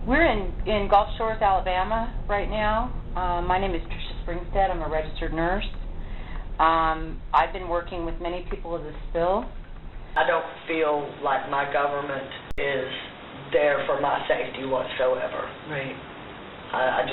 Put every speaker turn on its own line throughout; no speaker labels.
We're in Gulf Shores, Alabama right now. My name is Trisha Springstead. I'm a registered nurse. I've been working with many people with this spill.
I don't feel like my government is there for my safety whatsoever.
Right.
I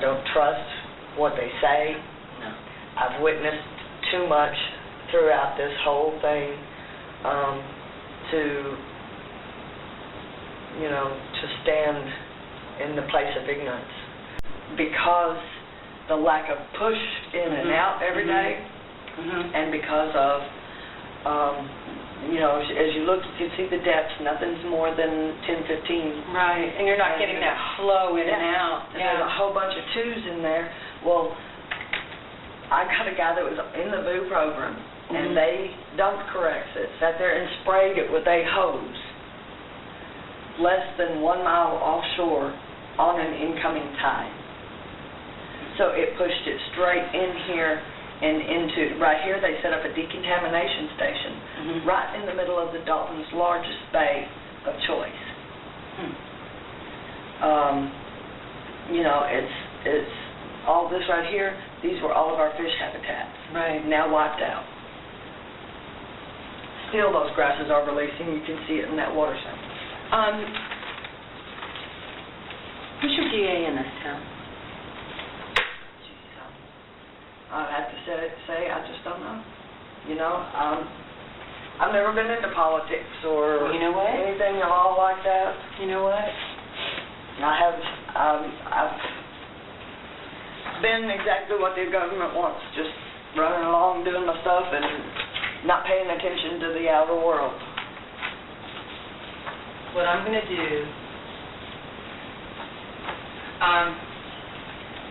don't trust what they say.
No.
I've witnessed too much throughout this whole thing to stand in the place of ignorance. Because the lack of push in and out every day, and because of, as you look, you can see the depths, nothing's more than 10, 15.
Right, and you're not getting that flow in and out.
And there's a whole bunch of twos in there. Well, I got a guy that was in the VOO program, and they dumped corrects it, sat there and sprayed it with a hose less than 1 mile offshore on an incoming tide. So it pushed it straight in here and into, right here they set up a decontamination station right in the middle of the Dalton's largest bay of choice. It's all this right here, these were all of our fish habitats.
Right.
Now wiped out. Still those grasses are releasing, you can see it in that water sample.
Who's your DA in this town?
I have to say, I just don't know. I've never been into politics or anything at all like that.
You know what?
I've been exactly what the government wants, just running along, doing my stuff, and not paying attention to the outer world.
What I'm going to do,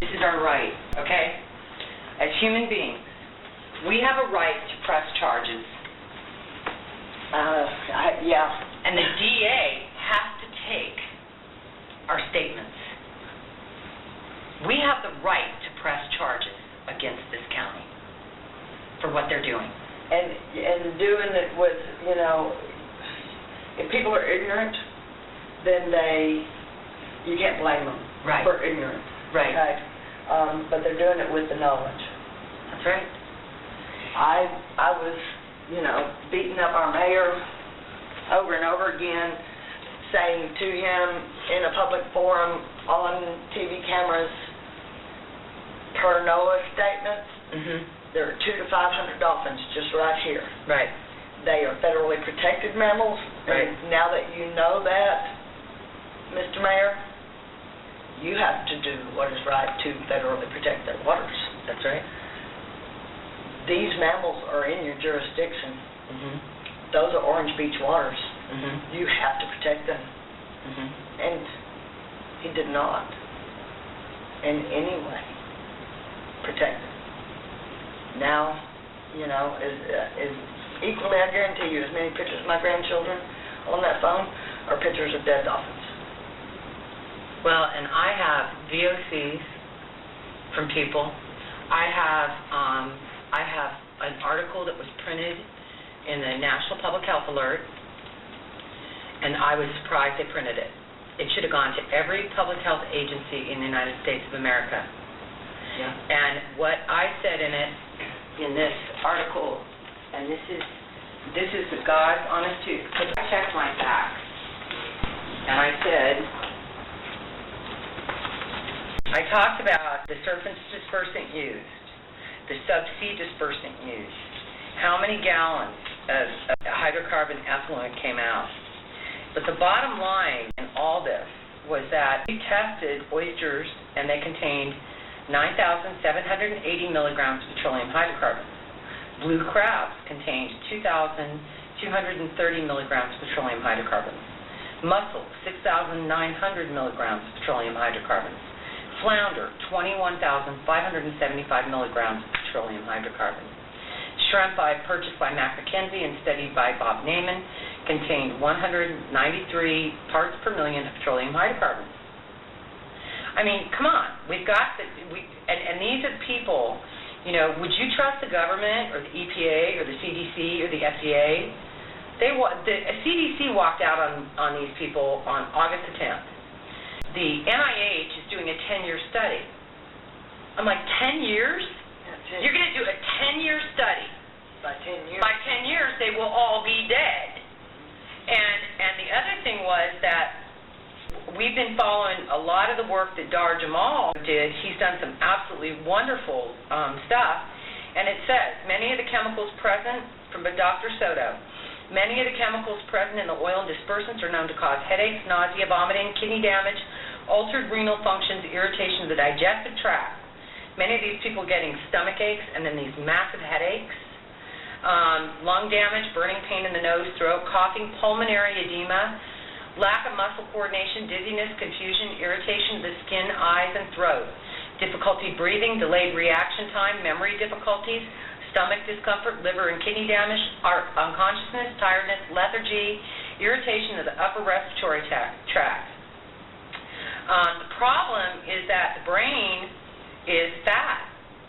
this is our right, okay? As human beings, we have a right to press charges.
Yeah.
And the DA has to take our statements. We have the right to press charges against this county for what they're doing.
And doing it with, if people are ignorant, then you can't blame them for ignorance.
Right.
Okay? But they're doing it with the knowledge.
That's right.
I was, beating up our mayor over and over again, saying to him in a public forum on TV cameras, per NOAA statements, there are 200 to 500 dolphins just right here.
Right.
They are federally protected mammals.
Right.
And now that you know that, Mr. Mayor, you have to do what is right to federally protect their waters.
That's right.
These mammals are in your jurisdiction. Those are Orange Beach waters. You have to protect them. And he did not in any way protect them. Now, is equally, I guarantee you, as many pictures of my grandchildren on that phone are pictures of dead dolphins.
Well, and I have VOCs from people. I have an article that was printed in the National Public Health Alert, and I was surprised they printed it. It should have gone to every public health agency in the United States of America.
Yeah.
And what I said in it, in this article, and this is the God's honest truth, because I checked my facts, and I said, I talked about the surface dispersant used, the subsea dispersant used, how many gallons of hydrocarbon effluent came out. But the bottom line in all this was that we tested oysters, and they contained 9,780 milligrams of petroleum hydrocarbons. Blue crabs contained 2,230 milligrams of petroleum hydrocarbons. Mussel, 6,900 milligrams of petroleum hydrocarbons. Flounder, 21,575 milligrams of petroleum hydrocarbons. Shrimp I purchased by Mac McKenzie and studied by Bob Naiman contained 193 parts per million of petroleum hydrocarbons. I mean, come on. We've got and these are people, would you trust the government or the EPA or the CDC or the FDA the CDC walked out on these people on August the 10th. The NIH is doing a 10-year study. I'm like, 10 years?
Yeah,
You're going to do a 10-year study.
by 10 years.
By 10 years, they will all be dead. And the other thing was that we've been following a lot of the work that Dar Jamal did. He's done some absolutely wonderful stuff. And it says, many of the chemicals present, from Dr. Soto, many of the chemicals present in the oil and dispersants are known to cause headaches, nausea, vomiting, kidney damage, altered renal functions, irritation of the digestive tract. Many of these people getting stomach aches and then these massive headaches, lung damage, burning pain in the nose, throat, coughing, pulmonary edema, lack of muscle coordination, dizziness, confusion, irritation of the skin, eyes, and throat, difficulty breathing, delayed reaction time, memory difficulties, stomach discomfort, liver and kidney damage, unconsciousness, tiredness, lethargy, irritation of the upper respiratory tract. The problem is that the brain is fat,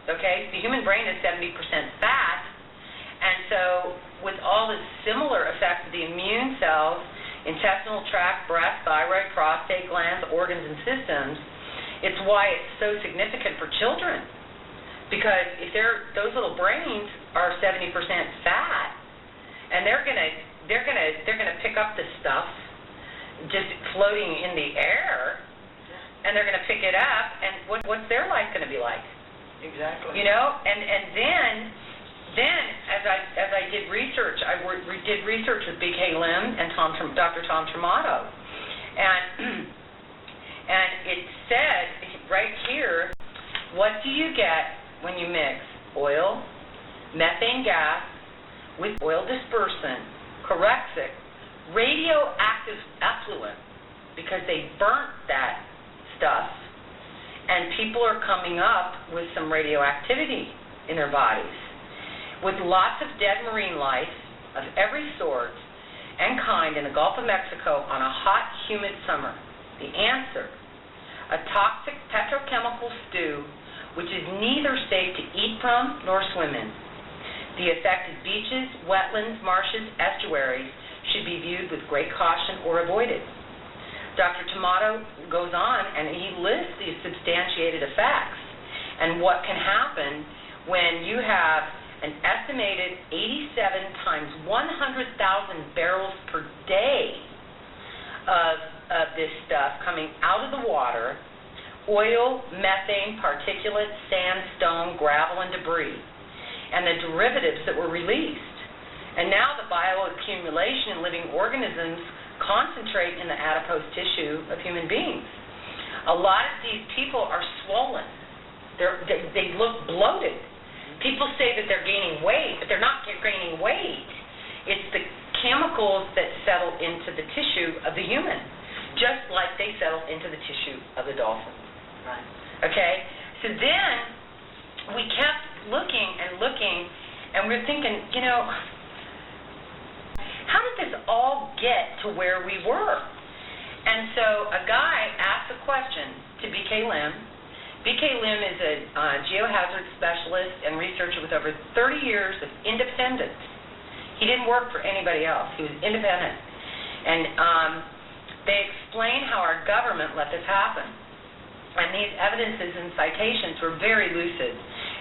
okay? The human brain is 70% fat, and so with all the similar effects of the immune cells, intestinal tract, breast, thyroid, prostate glands, organs, and systems, it's why it's so significant for children. Because if those little brains are 70% fat, and they're gonna pick up this stuff just floating in the air, and they're gonna pick it up, and what's their life gonna be like?
Exactly.
You know, and then as I did research, did research with B.K. Lim and Dr. Tom Tramato, and it said right here, what do you get when you mix oil, methane gas with oil dispersant, Corexic, radioactive effluent, because they burnt that stuff, and people are coming up with some radioactivity in their bodies, with lots of dead marine life of every sort and kind in the Gulf of Mexico on a hot, humid summer. The answer, a toxic petrochemical stew which is neither safe to eat from nor swim in. The affected beaches, wetlands, marshes, estuaries should be viewed with great caution or avoided. Dr. Tomato goes on and he lists these substantiated effects and what can happen when you have an estimated 87 times 100,000 barrels per day of this stuff coming out of the water, oil, methane, particulate, sandstone, gravel, and debris, and the derivatives that were released. And now the bioaccumulation in living organisms concentrate in the adipose tissue of human beings. A lot of these people are swollen. They look bloated. People say that they're gaining weight, but they're not gaining weight. It's the chemicals that settle into the tissue of the human, just like they settle into the tissue of the dolphin.
Right.
Okay? So then we kept looking, and we're thinking, you know, how did this all get to where we were? And so a guy asked a question to B.K. Lim. B.K. Lim is a geohazard specialist and researcher with over 30 years of independence. He didn't work for anybody else. He was independent. And they explain how our government let this happen. And these evidences and citations were very lucid.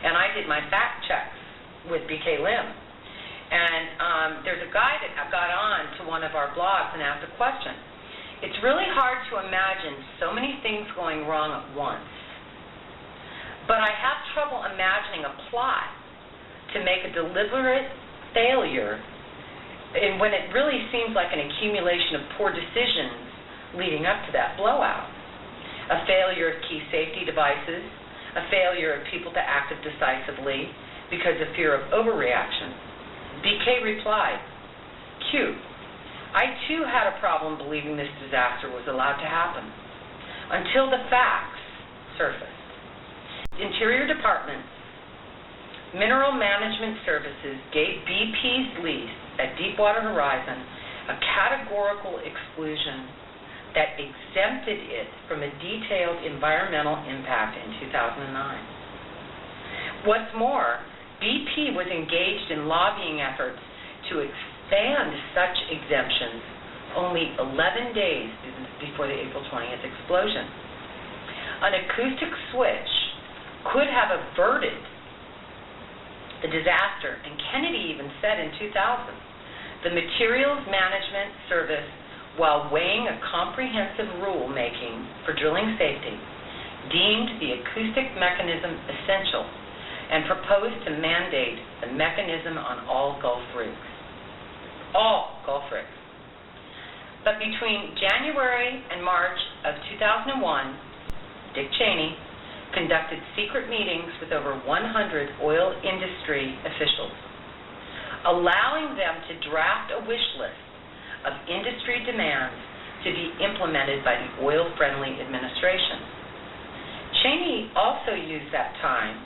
And I did my fact checks with B.K. Lim. And there's a guy that got on to one of our blogs and asked a question. It's really hard to imagine so many things going wrong at once. But I have trouble imagining a plot to make a deliberate failure and when it really seems like an accumulation of poor decisions leading up to that blowout. A failure of key safety devices, a failure of people to act decisively because of fear of overreaction. B.K. replied, Q, I too had a problem believing this disaster was allowed to happen until the facts surfaced. Interior Department, Mineral Management Services gave BP's lease at Deepwater Horizon a categorical exclusion that exempted it from a detailed environmental impact in 2009. What's more, BP was engaged in lobbying efforts to banned such exemptions only 11 days before the April 20th explosion. An acoustic switch could have averted the disaster, and Kennedy even said in 2000, the Materials Management Service, while weighing a comprehensive rule-making for drilling safety, deemed the acoustic mechanism essential and proposed to mandate the mechanism on all Gulf rigs. All Gulf rigs. But between January and March of 2001, Dick Cheney conducted secret meetings with over 100 oil industry officials, allowing them to draft a wish list of industry demands to be implemented by the oil-friendly administration. Cheney also used that time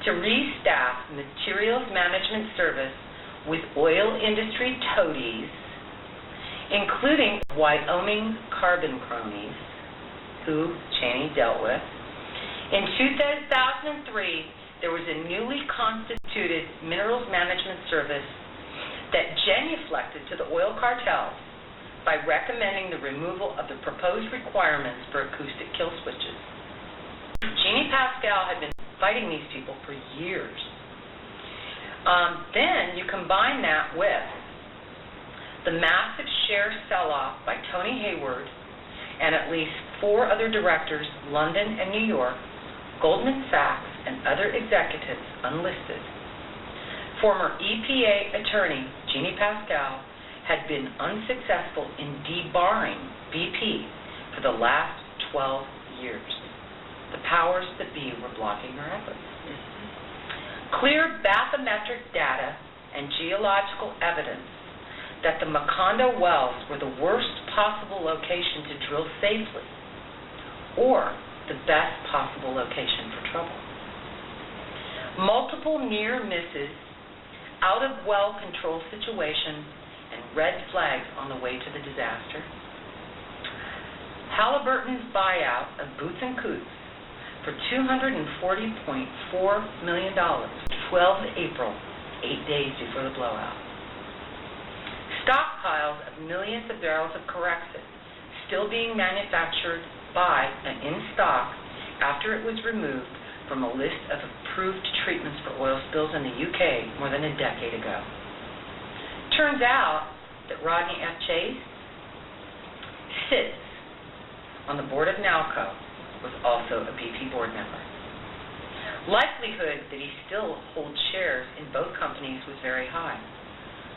to restaff Materials Management Service with oil industry toadies, including Wyoming carbon cronies, who Cheney dealt with. In 2003, there was a newly constituted Minerals Management Service that genuflected to the oil cartels by recommending the removal of the proposed requirements for acoustic kill switches. Jeannie Pascal had been fighting these people for years. Then you combine that with the massive share sell-off by Tony Hayward and at least 4 other directors, London and New York, Goldman Sachs, and other executives unlisted. Former EPA attorney Jeannie Pascal had been unsuccessful in debarring BP for the last 12 years. The powers that be were blocking her efforts. Clear bathymetric data and geological evidence that the Macondo wells were the worst possible location to drill safely, or the best possible location for trouble. Multiple near misses, out of well control situation, and red flags on the way to the disaster. Halliburton's buyout of Boots and Coots for $240.4 million, 12th April, 8 days before the blowout. Stockpiles of millions of barrels of Corexit still being manufactured by and in stock after it was removed from a list of approved treatments for oil spills in the UK more than a decade ago. Turns out that Rodney F. Chase sits on the board of Nalco, was also a BP board member. Likelihood that he still holds shares in both companies was very high.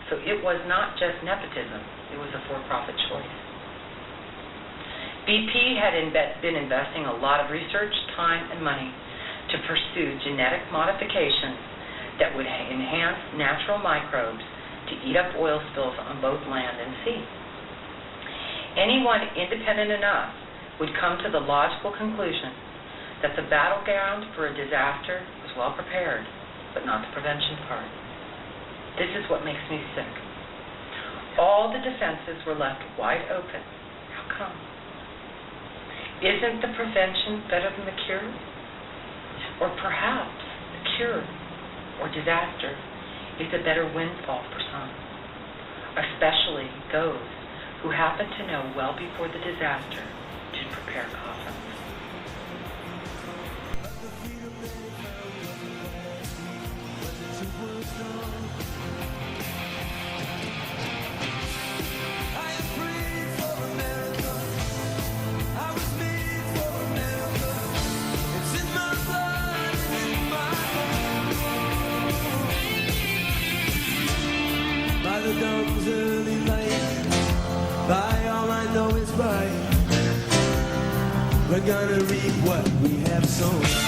So it was not just nepotism, it was a for-profit choice. BP had been investing a lot of research, time, and money to pursue genetic modifications that would enhance natural microbes to eat up oil spills on both land and sea. Anyone independent enough would come to the logical conclusion that the battleground for a disaster was well prepared, but not the prevention part. This is what makes me sick. All the defenses were left wide open. How come? Isn't the prevention better than the cure? Or perhaps the cure or disaster is a better windfall for some, especially those who happen to know well before the disaster to prepare coffins.
By the dawn's early light, by all I know is right, we're gonna reap what we have sown.